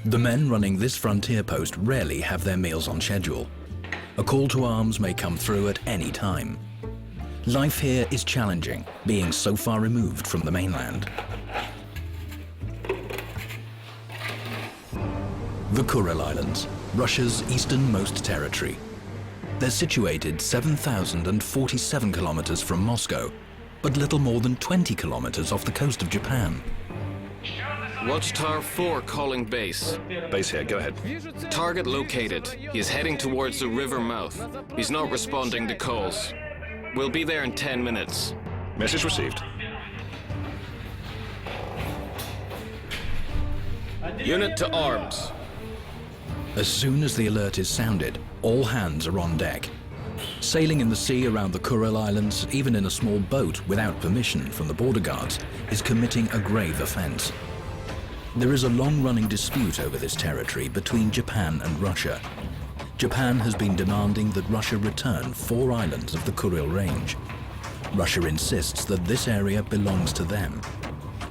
The men running this frontier post rarely have their meals on schedule. A call to arms may come through at any time. Life here is challenging, being so far removed from the mainland. The Kuril Islands, Russia's easternmost territory. They're situated 7,047 kilometers from Moscow, but little more than 20 kilometers off the coast of Japan. Watchtower 4 calling base. Base here, go ahead. Target located. He is heading towards the river mouth. He's not responding to calls. We'll be there in 10 minutes. Message received. Unit to arms. As soon as the alert is sounded, all hands are on deck. Sailing in the sea around the Kuril Islands, even in a small boat without permission from the border guards, is committing a grave offense. There is a long-running dispute over this territory between Japan and Russia. Japan has been demanding that Russia return 4 islands of the Kuril Range. Russia insists that this area belongs to them.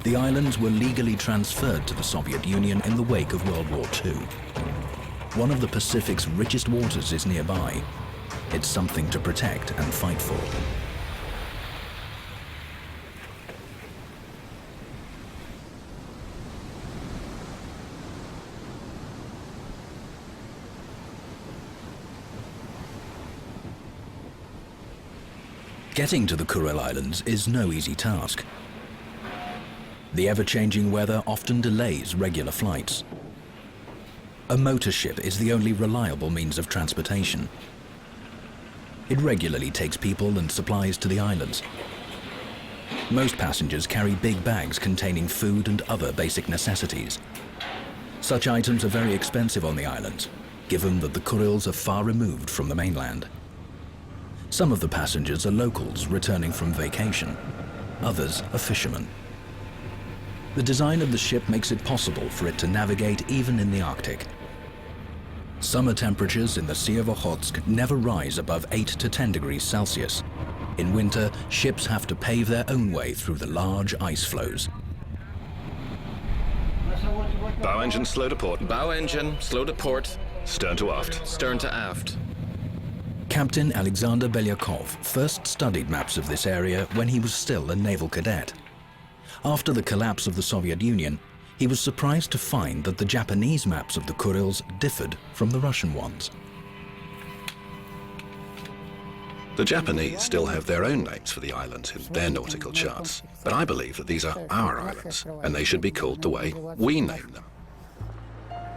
The islands were legally transferred to the Soviet Union in the wake of World War II. One of the Pacific's richest waters is nearby. It's something to protect and fight for. Getting to the Kuril Islands is no easy task. The ever-changing weather often delays regular flights. A motor ship is the only reliable means of transportation. It regularly takes people and supplies to the islands. Most passengers carry big bags containing food and other basic necessities. Such items are very expensive on the islands, given that the Kurils are far removed from the mainland. Some of the passengers are locals returning from vacation. Others are fishermen. The design of the ship makes it possible for it to navigate even in the Arctic. Summer temperatures in the Sea of Okhotsk never rise above 8 to 10 degrees Celsius. In winter, ships have to pave their own way through the large ice floes. Bow engine slow to port. Bow engine, slow to port. Stern to aft. Stern to aft. Captain Alexander Belyakov first studied maps of this area when he was still a naval cadet. After the collapse of the Soviet Union, he was surprised to find that the Japanese maps of the Kurils differed from the Russian ones. The Japanese still have their own names for the islands in their nautical charts, but I believe that these are our islands, and they should be called the way we name them.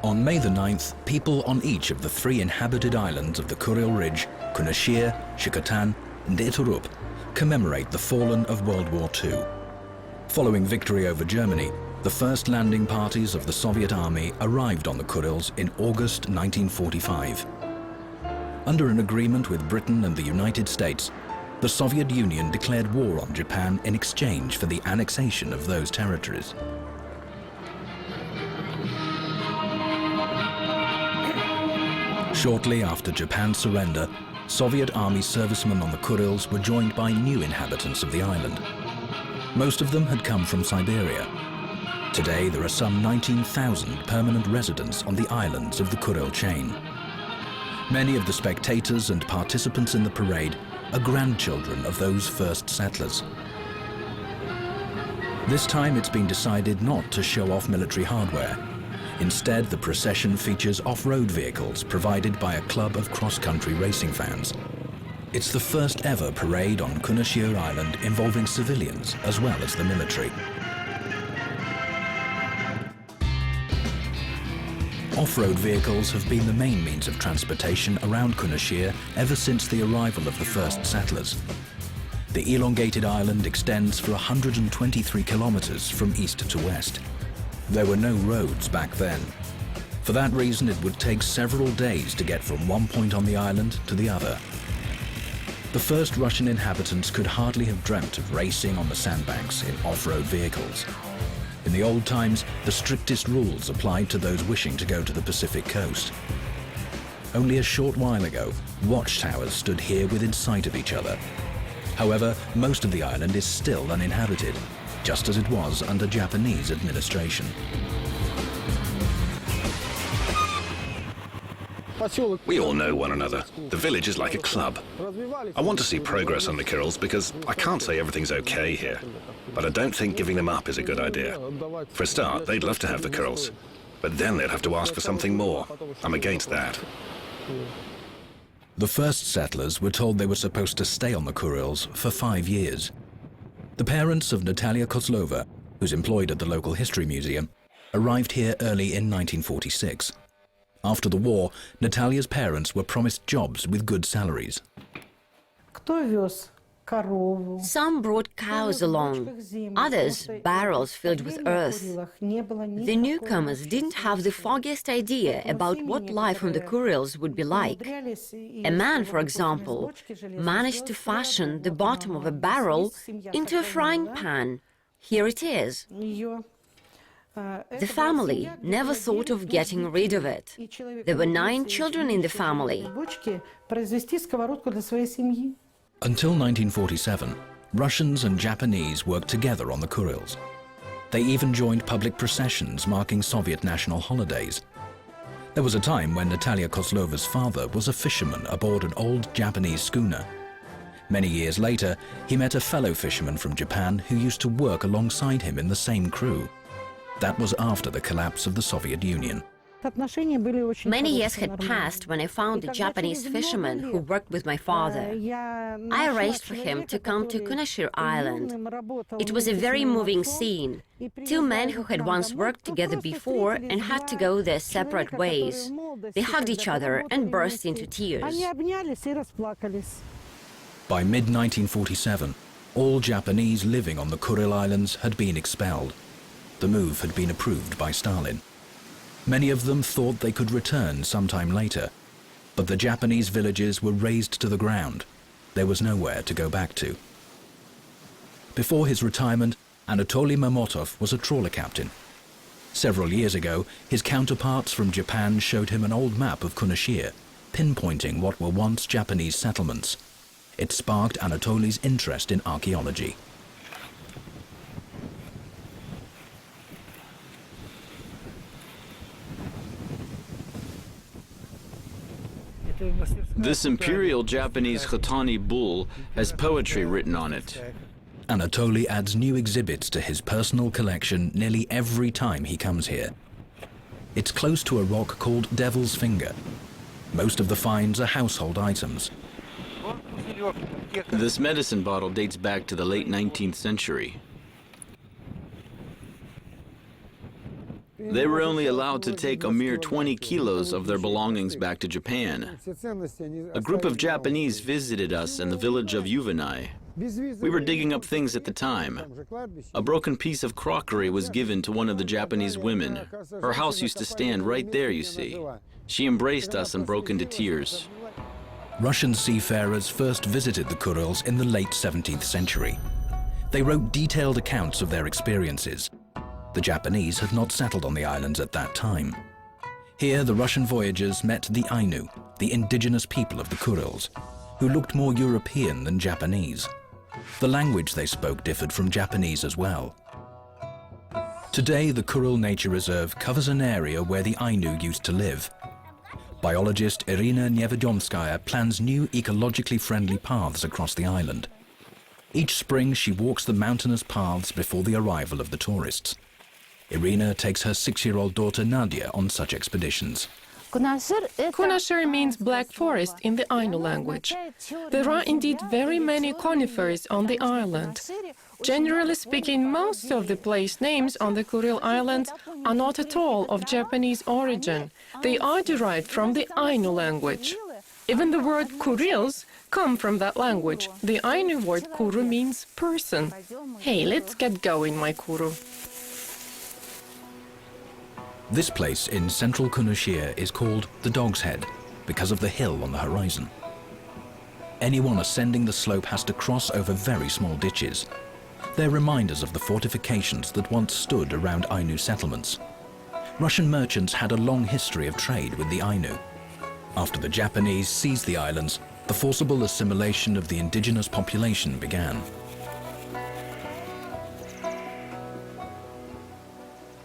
On May the 9th, people on each of the 3 inhabited islands of the Kuril Ridge, Kunashir, Shikotan, and Iturup, commemorate the fallen of World War II. Following victory over Germany, the first landing parties of the Soviet army arrived on the Kurils in August 1945. Under an agreement with Britain and the United States, the Soviet Union declared war on Japan in exchange for the annexation of those territories. Shortly after Japan's surrender, Soviet army servicemen on the Kurils were joined by new inhabitants of the island. Most of them had come from Siberia. Today, there are some 19,000 permanent residents on the islands of the Kuril chain. Many of the spectators and participants in the parade are grandchildren of those first settlers. This time, it's been decided not to show off military hardware. Instead, the procession features off-road vehicles provided by a club of cross-country racing fans. It's the first ever parade on Kunashir Island involving civilians as well as the military. Off-road vehicles have been the main means of transportation around Kunashir ever since the arrival of the first settlers. The elongated island extends for 123 kilometers from east to west. There were no roads back then. For that reason, it would take several days to get from one point on the island to the other. The first Russian inhabitants could hardly have dreamt of racing on the sandbanks in off-road vehicles. In the old times, the strictest rules applied to those wishing to go to the Pacific coast. Only a short while ago, watchtowers stood here within sight of each other. However, most of the island is still uninhabited, just as it was under Japanese administration. We all know one another. The village is like a club. I want to see progress on the Kurils because I can't say everything's okay here. But I don't think giving them up is a good idea. For a start, they'd love to have the Kurils. But then they'd have to ask for something more. I'm against that. The first settlers were told they were supposed to stay on the Kurils for 5 years. The parents of Natalia Kozlova, who's employed at the local history museum, arrived here early in 1946. After the war, Natalia's parents were promised jobs with good salaries. Some brought cows along, others barrels filled with earth. The newcomers didn't have the foggiest idea about what life on the Kurils would be like. A man, for example, managed to fashion the bottom of a barrel into a frying pan. Here it is. The family never thought of getting rid of it. There were 9 children in the family. Until 1947, Russians and Japanese worked together on the Kurils. They even joined public processions marking Soviet national holidays. There was a time when Natalia Kozlova's father was a fisherman aboard an old Japanese schooner. Many years later, he met a fellow fisherman from Japan who used to work alongside him in the same crew. That was after the collapse of the Soviet Union. Many years had passed when I found a Japanese fisherman who worked with my father. I arranged for him to come to Kunashir Island. It was a very moving scene. 2 men who had once worked together before and had to go their separate ways. They hugged each other and burst into tears. By mid-1947, all Japanese living on the Kuril Islands had been expelled. The move had been approved by Stalin. Many of them thought they could return sometime later, but the Japanese villages were razed to the ground. There was nowhere to go back to. Before his retirement, Anatoly Mamotov was a trawler captain. Several years ago, his counterparts from Japan showed him an old map of Kunashir, pinpointing what were once Japanese settlements. It sparked Anatoly's interest in archaeology. This imperial Japanese Khatani bull has poetry written on it. Anatoly adds new exhibits to his personal collection nearly every time he comes here. It's close to a rock called Devil's Finger. Most of the finds are household items. This medicine bottle dates back to the late 19th century. They were only allowed to take a mere 20 kilos of their belongings back to Japan. A group of Japanese visited us in the village of Yuvenai. We were digging up things at the time. A broken piece of crockery was given to one of the Japanese women. Her house used to stand right there, you see. She embraced us and broke into tears. Russian seafarers first visited the Kurils in the late 17th century. They wrote detailed accounts of their experiences. The Japanese had not settled on the islands at that time. Here, the Russian voyagers met the Ainu, the indigenous people of the Kurils, who looked more European than Japanese. The language they spoke differed from Japanese as well. Today, the Kuril Nature Reserve covers an area where the Ainu used to live. Biologist Irina Nevedomskaya plans new ecologically friendly paths across the island. Each spring, she walks the mountainous paths before the arrival of the tourists. Irina takes her 6-year-old daughter Nadia on such expeditions. Kunashir means black forest in the Ainu language. There are indeed very many conifers on the island. Generally speaking, most of the place names on the Kuril Islands are not at all of Japanese origin. They are derived from the Ainu language. Even the word Kurils come from that language. The Ainu word kuru means person. Hey, let's get going, my kuru. This place in central Kunashir is called the Dog's Head because of the hill on the horizon. Anyone ascending the slope has to cross over very small ditches. They're reminders of the fortifications that once stood around Ainu settlements. Russian merchants had a long history of trade with the Ainu. After the Japanese seized the islands, the forcible assimilation of the indigenous population began.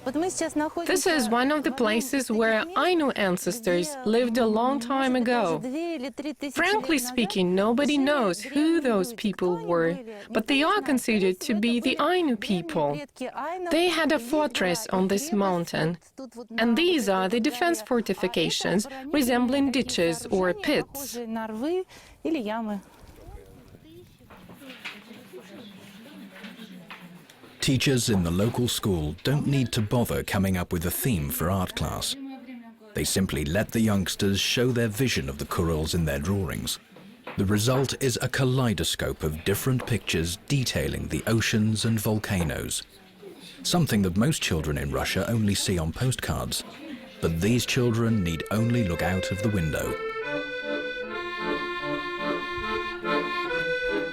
This is one of the places where Ainu ancestors lived a long time ago. Frankly speaking, nobody knows who those people were, but they are considered to be the Ainu people. They had a fortress on this mountain, and these are the defense fortifications, resembling ditches or pits. Teachers in the local school don't need to bother coming up with a theme for art class. They simply let the youngsters show their vision of the Kurils in their drawings. The result is a kaleidoscope of different pictures detailing the oceans and volcanoes, something that most children in Russia only see on postcards. But these children need only look out of the window.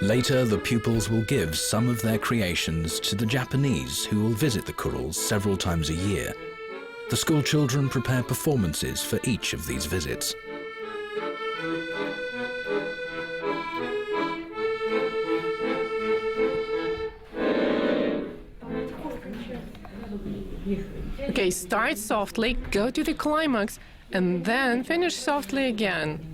Later, the pupils will give some of their creations to the Japanese who will visit the Kurils several times a year. The school children prepare performances for each of these visits. Okay, start softly, go to the climax, and then finish softly again.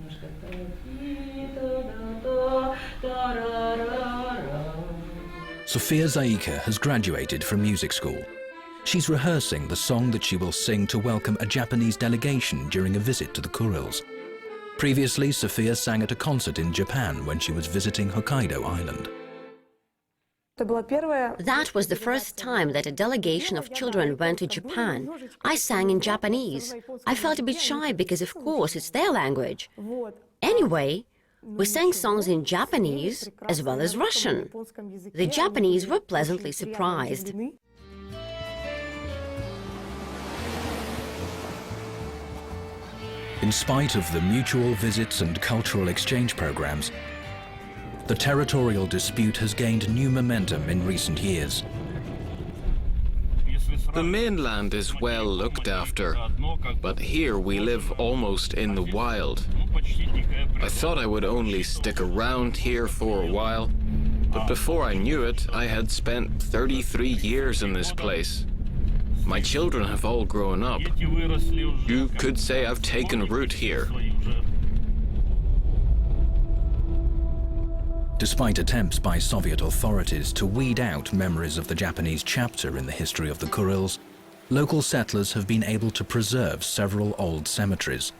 Sofia Zaika has graduated from music school. She's rehearsing the song that she will sing to welcome a Japanese delegation during a visit to the Kurils. Previously, Sofia sang at a concert in Japan when she was visiting Hokkaido Island. That was the first time that a delegation of children went to Japan. I sang in Japanese. I felt a bit shy because, of course, it's their language. Anyway, we sang songs in Japanese as well as Russian. The Japanese were pleasantly surprised. In spite of the mutual visits and cultural exchange programs, the territorial dispute has gained new momentum in recent years. The mainland is well looked after, but here we live almost in the wild. I thought I would only stick around here for a while, but before I knew it, I had spent 33 years in this place. My children have all grown up. You could say I've taken root here. Despite attempts by Soviet authorities to weed out memories of the Japanese chapter in the history of the Kurils, local settlers have been able to preserve several old cemeteries.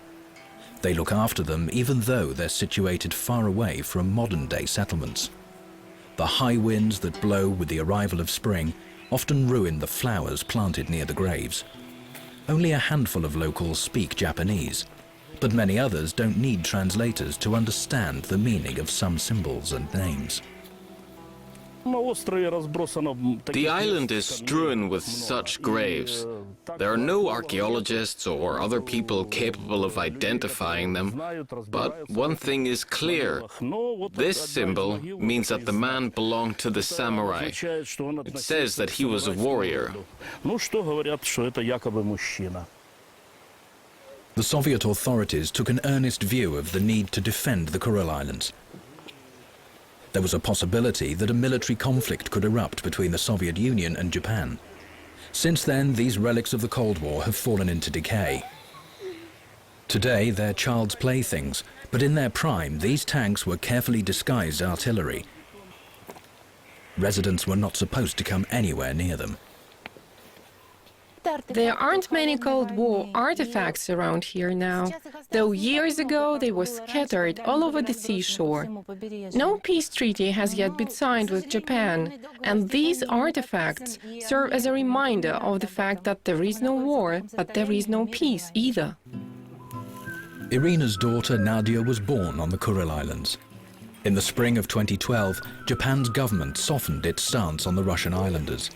They look after them even though they're situated far away from modern-day settlements. The high winds that blow with the arrival of spring often ruin the flowers planted near the graves. Only a handful of locals speak Japanese, but many others don't need translators to understand the meaning of some symbols and names. The island is strewn with such graves. There are no archaeologists or other people capable of identifying them, but one thing is clear. This symbol means that the man belonged to the samurai. It says that he was a warrior. The Soviet authorities took an earnest view of the need to defend the Kuril Islands. There was a possibility that a military conflict could erupt between the Soviet Union and Japan. Since then, these relics of the Cold War have fallen into decay. Today, they're child's playthings, but in their prime, these tanks were carefully disguised artillery. Residents were not supposed to come anywhere near them. There aren't many Cold War artifacts around here now, though years ago they were scattered all over the seashore. No peace treaty has yet been signed with Japan, and these artifacts serve as a reminder of the fact that there is no war, but there is no peace either. Irina's daughter Nadia was born on the Kuril Islands. In the spring of 2012, Japan's government softened its stance on the Russian islanders.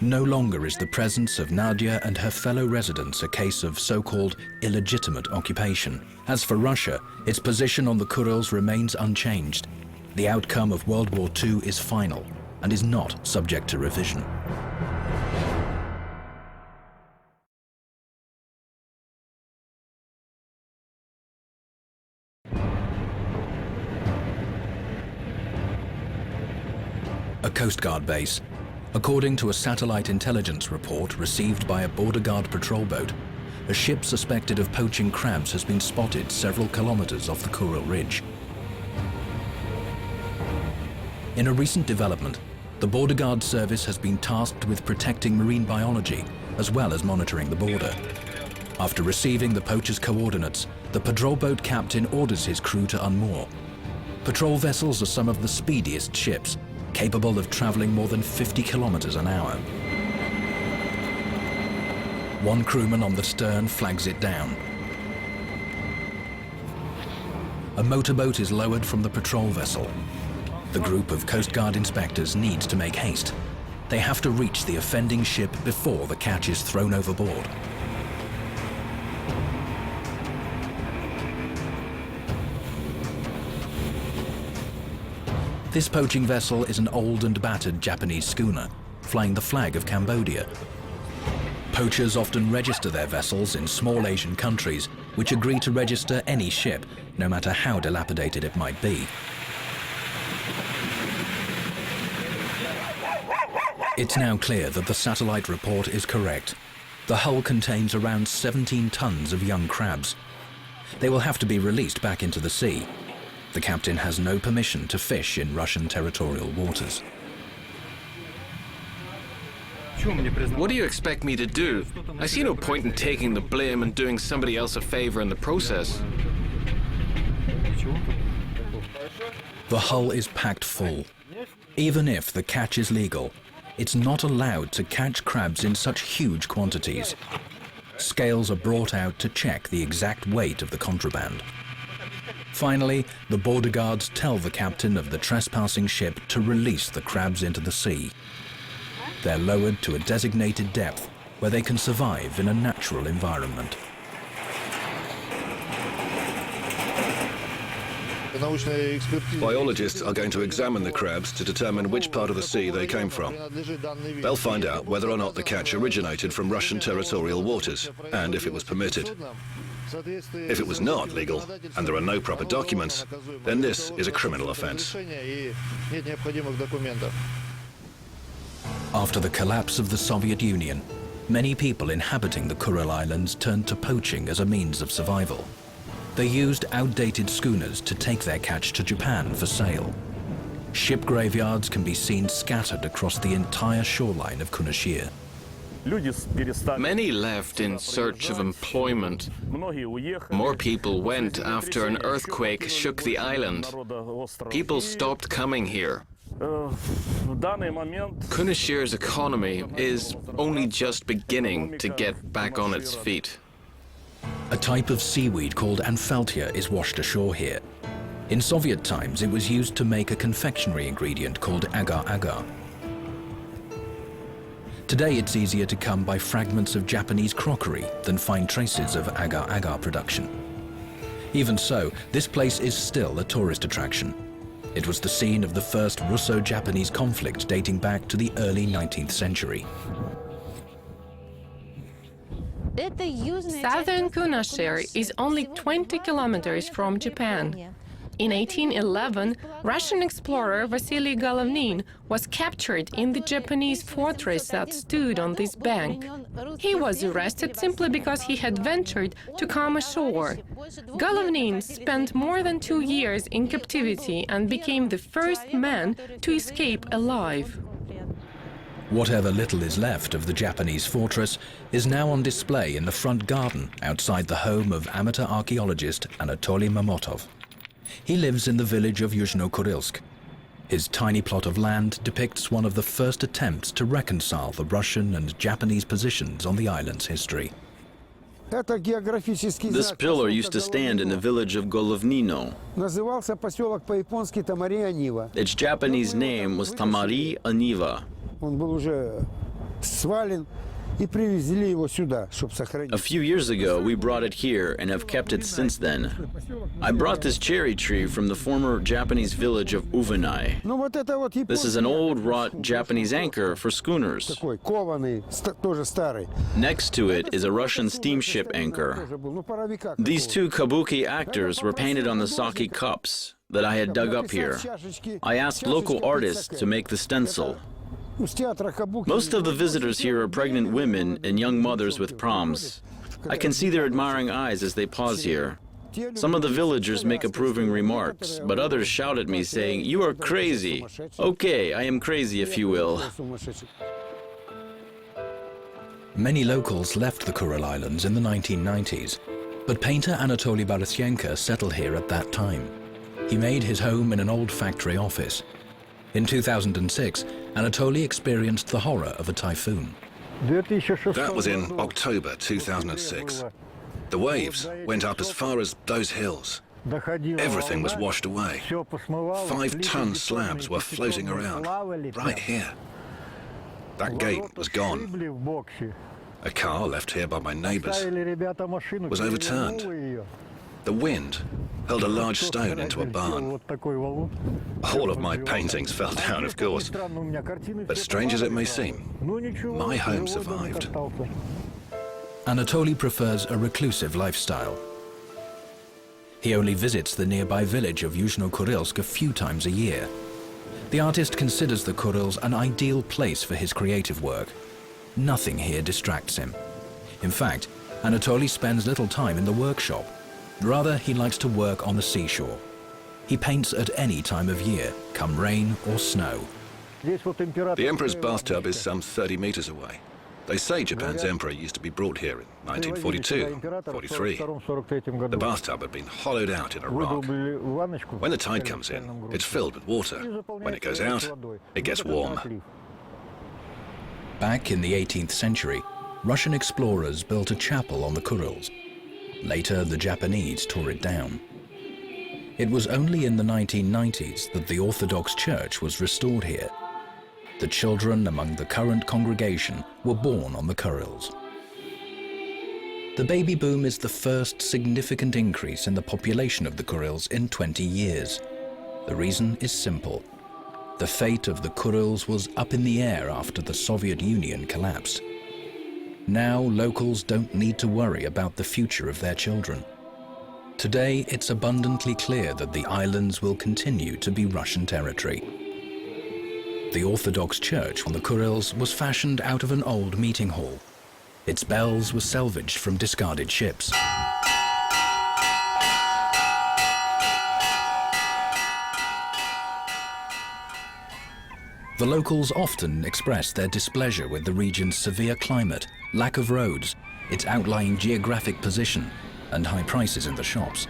No longer is the presence of Nadia and her fellow residents a case of so-called illegitimate occupation. As for Russia, its position on the Kurils remains unchanged. The outcome of World War II is final and is not subject to revision. A Coast Guard base, According to a satellite intelligence report received by a border guard patrol boat, a ship suspected of poaching crabs has been spotted several kilometers off the Kuril Ridge. In a recent development, the Border Guard Service has been tasked with protecting marine biology as well as monitoring the border. After receiving the poachers' coordinates, the patrol boat captain orders his crew to unmoor. Patrol vessels are some of the speediest ships, capable of traveling more than 50 kilometers an hour. One crewman on the stern flags it down. A motorboat is lowered from the patrol vessel. The group of Coast Guard inspectors needs to make haste. They have to reach the offending ship before the catch is thrown overboard. This poaching vessel is an old and battered Japanese schooner, flying the flag of Cambodia. Poachers often register their vessels in small Asian countries, which agree to register any ship, no matter how dilapidated it might be. It's now clear that the satellite report is correct. The hull contains around 17 tons of young crabs. They will have to be released back into the sea. The captain has no permission to fish in Russian territorial waters. What do you expect me to do? I see no point in taking the blame and doing somebody else a favor in the process. The hull is packed full. Even if the catch is legal, it's not allowed to catch crabs in such huge quantities. Scales are brought out to check the exact weight of the contraband. Finally, the border guards tell the captain of the trespassing ship to release the crabs into the sea. They're lowered to a designated depth where they can survive in a natural environment. Biologists are going to examine the crabs to determine which part of the sea they came from. They'll find out whether or not the catch originated from Russian territorial waters, and if it was permitted. If it was not legal, and there are no proper documents, then this is a criminal offense. After the collapse of the Soviet Union, many people inhabiting the Kuril Islands turned to poaching as a means of survival. They used outdated schooners to take their catch to Japan for sale. Ship graveyards can be seen scattered across the entire shoreline of Kunashir. Many left in search of employment. More people went after an earthquake shook the island. People stopped coming here. Kunashir's economy is only just beginning to get back on its feet. A type of seaweed called Anfeltia is washed ashore here. In Soviet times, it was used to make a confectionery ingredient called agar-agar. Today, it's easier to come by fragments of Japanese crockery than find traces of agar-agar production. Even so, this place is still a tourist attraction. It was the scene of the first Russo-Japanese conflict dating back to the early 19th century. Southern Kunashir is only 20 kilometers from Japan. In 1811, Russian explorer Vasily Golovnin was captured in the Japanese fortress that stood on this bank. He was arrested simply because he had ventured to come ashore. Golovnin spent more than 2 years in captivity and became the first man to escape alive. Whatever little is left of the Japanese fortress is now on display in the front garden outside the home of amateur archaeologist Anatoly Mamotov. He lives in the village of Yuzhno-Kurilsk. His tiny plot of land depicts one of the first attempts to reconcile the Russian and Japanese positions on the island's history. This pillar used to stand in the village of Golovnino. Its Japanese name was Tamari Aniva. A few years ago, we brought it here and have kept it since then. I brought this cherry tree from the former Japanese village of Uvenai. This is an old wrought Japanese anchor for schooners. Next to it is a Russian steamship anchor. These two kabuki actors were painted on the sake cups that I had dug up here. I asked local artists to make the stencil. Most of the visitors here are pregnant women and young mothers with proms. I can see their admiring eyes as they pause here. Some of the villagers make approving remarks, but others shout at me saying, "You are crazy." Okay, I am crazy if you will. Many locals left the Kuril Islands in the 1990s, but painter Anatoly Borysyenko settled here at that time. He made his home in an old factory office. In 2006, Anatoly experienced the horror of a typhoon. That was in October 2006. The waves went up as far as those hills. Everything was washed away. 5-ton slabs were floating around, right here. That gate was gone. A car left here by my neighbors was overturned. The wind hurled a large stone into a barn. All of my paintings fell down, of course. But strange as it may seem, my home survived. Anatoly prefers a reclusive lifestyle. He only visits the nearby village of Yuzhno-Kurilsk a few times a year. The artist considers the Kurils an ideal place for his creative work. Nothing here distracts him. In fact, Anatoly spends little time in the workshop. Rather, he likes to work on the seashore. He paints at any time of year, come rain or snow. The Emperor's bathtub is some 30 meters away. They say Japan's emperor used to be brought here in 1942, 43. The bathtub had been hollowed out in a rock. When the tide comes in, it's filled with water. When it goes out, it gets warm. Back in the 18th century, Russian explorers built a chapel on the Kurils. Later, the Japanese tore it down. It was only in the 1990s that the Orthodox Church was restored here. The children among the current congregation were born on the Kurils. The baby boom is the first significant increase in the population of the Kurils in 20 years. The reason is simple. The fate of the Kurils was up in the air after the Soviet Union collapsed. Now locals don't need to worry about the future of their children. Today, it's abundantly clear that the islands will continue to be Russian territory. The Orthodox Church on the Kurils was fashioned out of an old meeting hall. Its bells were salvaged from discarded ships. The locals often express their displeasure with the region's severe climate, lack of roads, its outlying geographic position, and high prices in the shops.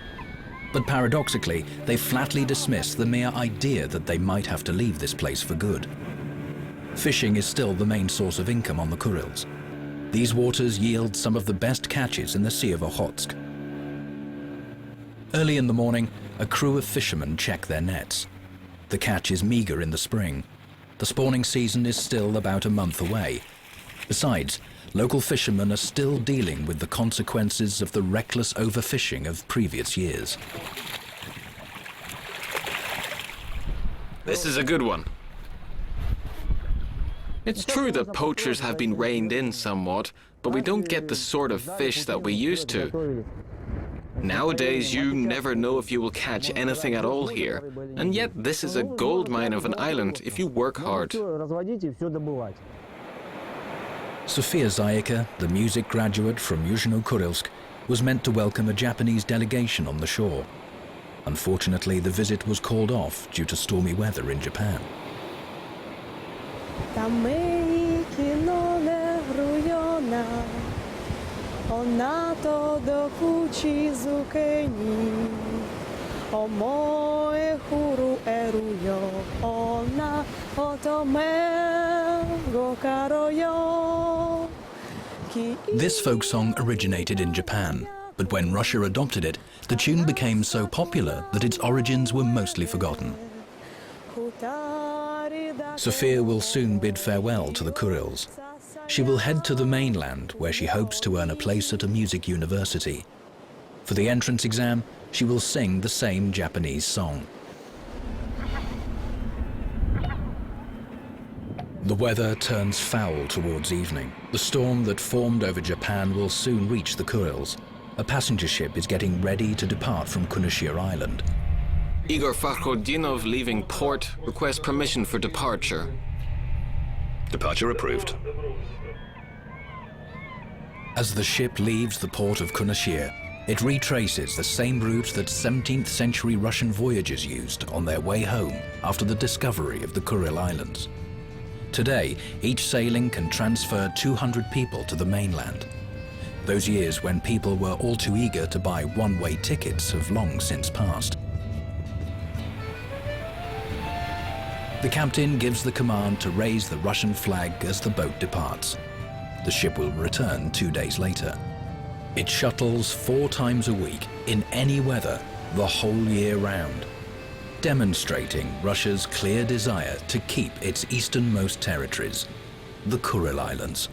But paradoxically, they flatly dismiss the mere idea that they might have to leave this place for good. Fishing is still the main source of income on the Kurils. These waters yield some of the best catches in the Sea of Okhotsk. Early in the morning, a crew of fishermen check their nets. The catch is meager in the spring. The spawning season is still about a month away. Besides, local fishermen are still dealing with the consequences of the reckless overfishing of previous years. This is a good one. It's true that poachers have been reined in somewhat, but we don't get the sort of fish that we used to. Nowadays, you never know if you will catch anything at all here, and yet this is a gold mine of an island if you work hard. Sofia Zayika, the music graduate from Yuzhno-Kurilsk, was meant to welcome a Japanese delegation on the shore. Unfortunately, the visit was called off due to stormy weather in Japan. This folk song originated in Japan, but when Russia adopted it, the tune became so popular that its origins were mostly forgotten. Sofia will soon bid farewell to the Kurils. She will head to the mainland, where she hopes to earn a place at a music university. For the entrance exam, she will sing the same Japanese song. The weather turns foul towards evening. The storm that formed over Japan will soon reach the Kurils. A passenger ship is getting ready to depart from Kunashir Island. Igor Fakhodinov, leaving port, requests permission for departure. Departure approved. As the ship leaves the port of Kunashir, it retraces the same route that 17th century Russian voyagers used on their way home after the discovery of the Kuril Islands. Today, each sailing can transfer 200 people to the mainland. Those years when people were all too eager to buy one-way tickets have long since passed. The captain gives the command to raise the Russian flag as the boat departs. The ship will return 2 days later. It shuttles 4 times a week, in any weather, the whole year round, demonstrating Russia's clear desire to keep its easternmost territories, the Kuril Islands.